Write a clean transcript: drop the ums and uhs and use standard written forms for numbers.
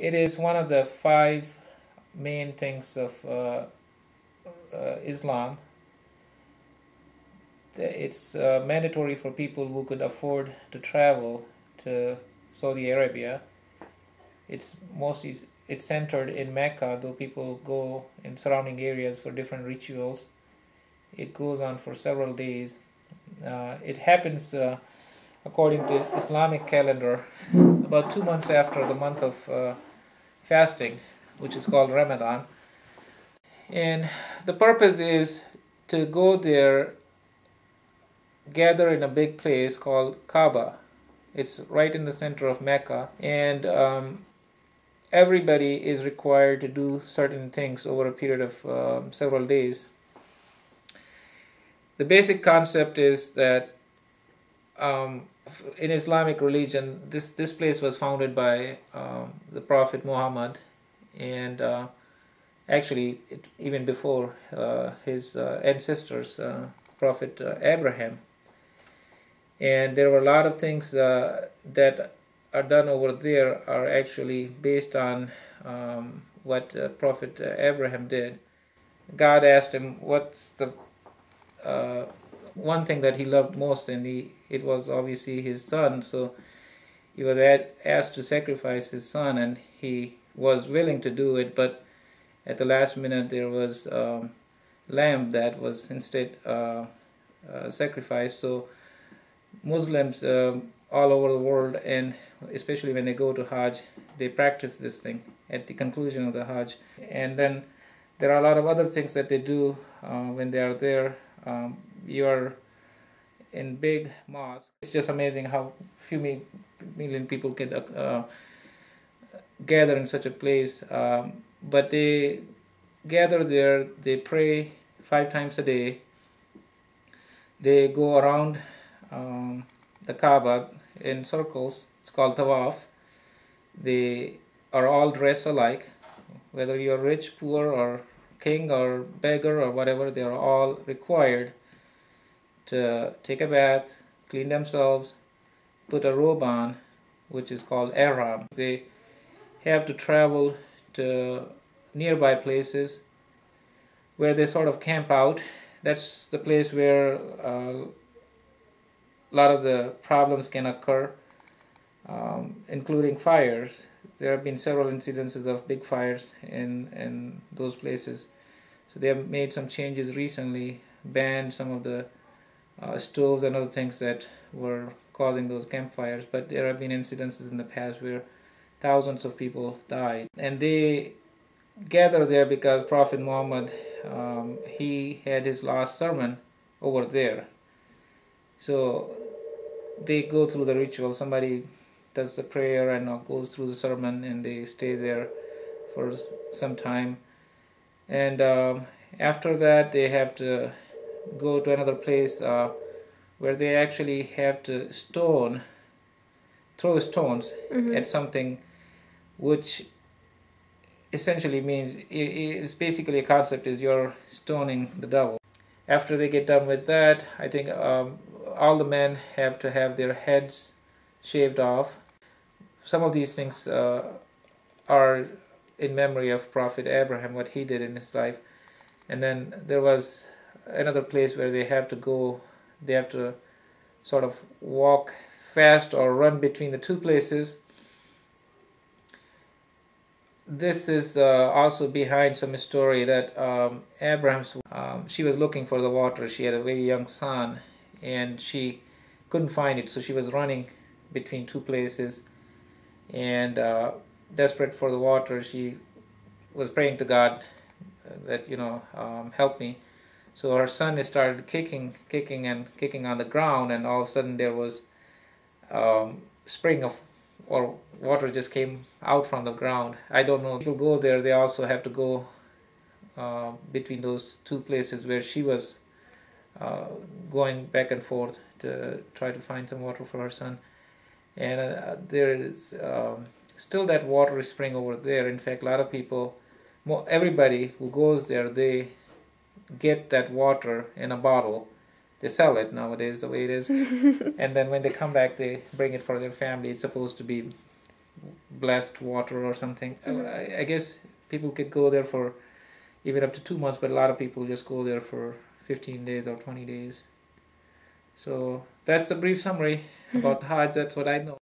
It is one of the five main things of Islam. It's mandatory for people who could afford to travel to Saudi Arabia. It's centered in Mecca, though people go in surrounding areas for different rituals. It goes on for several days. It happens according to Islamic calendar about 2 months after the month of fasting, which is called Ramadan. And the purpose is to go there, gather in a big place called Kaaba. It's right in the center of Mecca, and everybody is required to do certain things over a period of several days. The basic concept is that in Islamic religion, this place was founded by the Prophet Muhammad, and actually even before his ancestors, Prophet Abraham. And there were a lot of things that are done over there are actually based on what Prophet Abraham did. God asked him, what's the one thing that he loved most, and it was obviously his son. So he was asked to sacrifice his son, and he was willing to do it, but at the last minute there was lamb that was instead sacrificed. So Muslims all over the world, and especially when they go to Hajj, they practice this thing at the conclusion of the Hajj. And then there are a lot of other things that they do when they are there. You are in big mosques. It's just amazing how few million people can gather in such a place. But they gather there, they pray 5 times a day. They go around the Kaaba in circles. It's called tawaf. They are all dressed alike, whether you're rich, poor, or king, or beggar, or whatever. They are all required to take a bath, clean themselves, put a robe on, which is called ihram. They have to travel to nearby places where they sort of camp out. That's the place where a lot of the problems can occur, including fires. There have been several incidences of big fires in those places. So they have made some changes recently, banned some of the stoves and other things that were causing those campfires. But there have been incidences in the past where thousands of people died. And they gather there because Prophet Muhammad, he had his last sermon over there. So they go through the ritual. Somebody does the prayer and goes through the sermon, and they stay there for some time. And after that, they have to go to another place where they actually have to throw stones at something, which essentially means, it's basically a concept is you're stoning the devil. After they get done with that, I think all the men have to have their heads shaved off. Some of these things are in memory of Prophet Abraham, what he did in his life. And then there was another place where they have to go, they have to sort of walk fast or run between the two places. This is also behind some story that Abraham's she was looking for the water. She had a very young son, and she couldn't find it, so she was running between two places, and desperate for the water, she was praying to God that help me. So her son started kicking on the ground, and all of a sudden there was spring of or water just came out from the ground. I don't know. People go there. They also have to go between those two places where she was going back and forth to try to find some water for her son. And there is still that water spring over there. In fact, a lot of people, everybody who goes there, they get that water in a bottle. They sell it nowadays the way it is. And then when they come back, they bring it for their family. It's supposed to be blessed water or something. I guess people could go there for even up to 2 months, but a lot of people just go there for 15 days or 20 days. So that's a brief summary about the Hajj. That's what I know.